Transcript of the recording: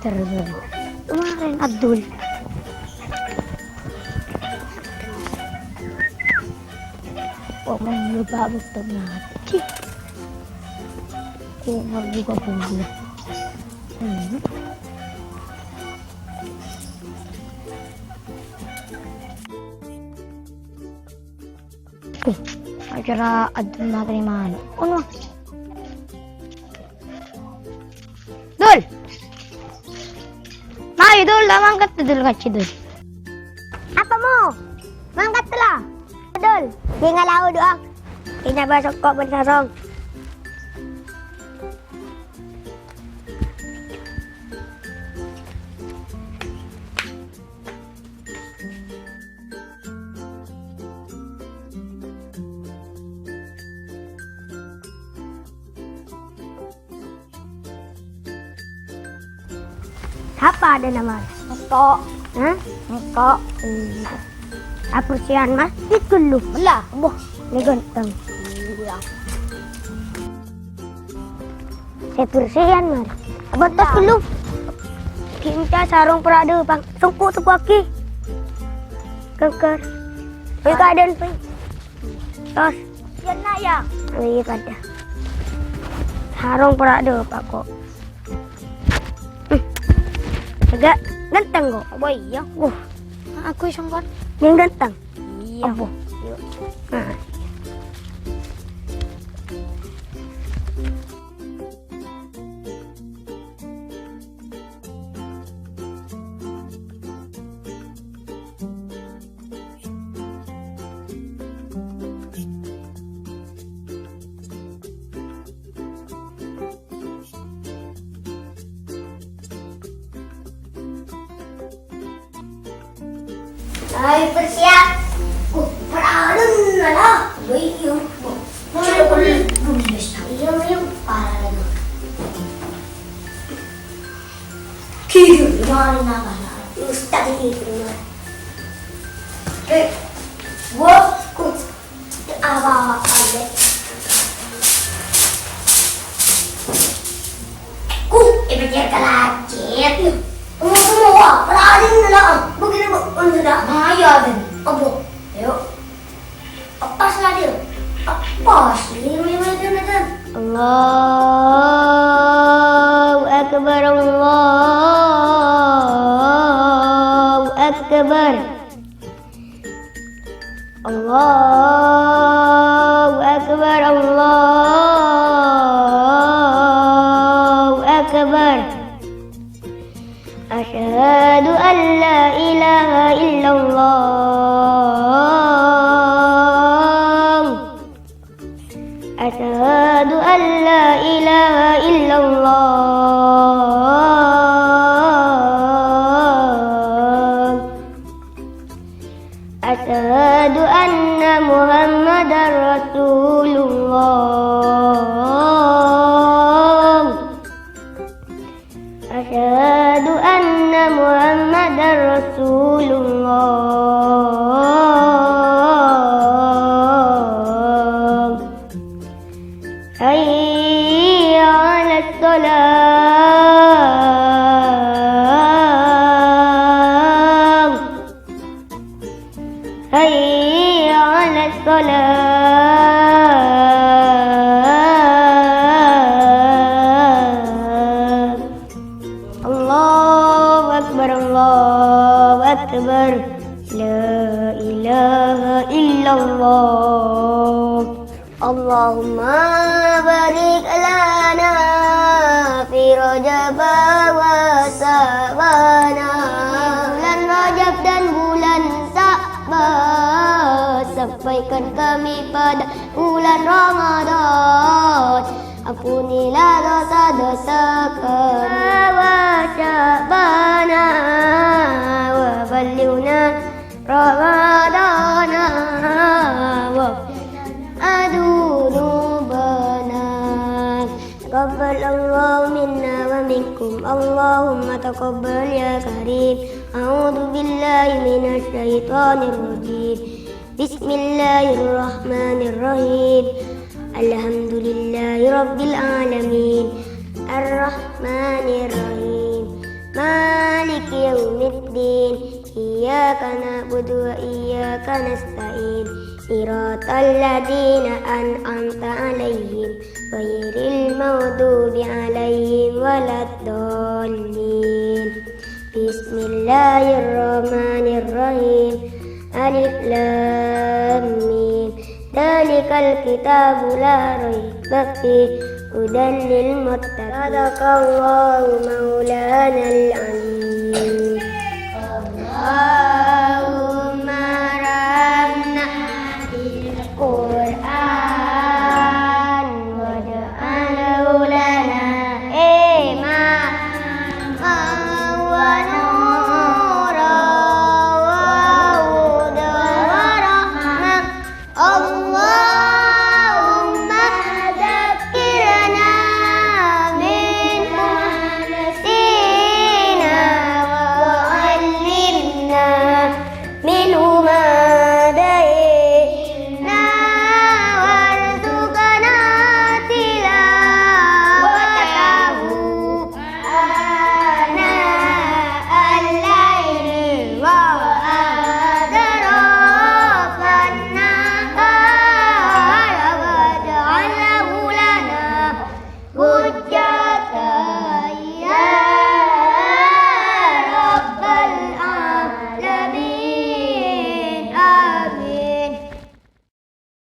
Terus kemarin Abdul lupa betul mati. Umur juga punya. Acara Abdul materi mana? Oh, Dul. Mari Dul, mangkat Dul kacau Dul. Apa mau? Mangkat telah. Dul, tinggal lau doang. Kita besok kok bersarong. Apa ada nama? Niko. Hah? Niko. Apa sian mas? Itu lu. Belah. Boh. Ini ganteng. Iya. Saya persian mas. Betul dulu. Kita sarung perada bang. Sungkuk sepaki. Keker. Ini keadaan pun. Tos. Yan na ya. Ini pada. Sarung perada pak kok. Agak ganteng kok. Apa iya? Aku isang kan. Yang ganteng. Iya. Apa? Nah. Ay, persiap. Paralon na lang. Wait, yung... Yung paralon. Kiro, yung na pala. Yung study dito na. Okay. Whoa, kung... Awa, ale. Kung, ibadyar ka lacit. Semua, paralon na lang. Begini, ano na? Maya din. Abo. Ayo. Apas lah dia. Apas. Ini na kan. Allahu Akbar. Allahu Akbar. Allahu Akbar. Allahu Akbar. Asyhadu an la ilaha illallah. Asyhadu an la ilaha illallah. Asyhadu anna Muhammadar Rasulullah. Asyhadu anna Muhammadar Rasulullah. Hayya 'alas salam. Hayya 'alas salam. Allahu Akbar, Allahu Akbar. La ilaha illallah. Allahumma barik lana fi Rajab wa Sa'bana. Bulan Rajab dan bulan Sa'ban, sampaikan kami pada bulan Ramadan. Ampunilah dosa-dosa kami wa Sa'bana wa ballighna Ramadana wa adunubana. Taqabbal Allah minna wa minkum. Allahumma taqabbal ya karim. A'udzu billahi minasy syaithanir rajim. Bismillahirrahmanirrahim. Alhamdulillahi rabbil alamin. Ar-Rahmanir Rahim. مالك يوم الدين إياك نعبد وإياك نستعين صراط الذين أنعمت عليهم غير المغضوب عليهم ولا الضالين بسم الله الرحمن الرحيم ألف لام ميم ذلك الكتاب لا ريب فيه هدى للمتقين صدق الله مولانا العظيم.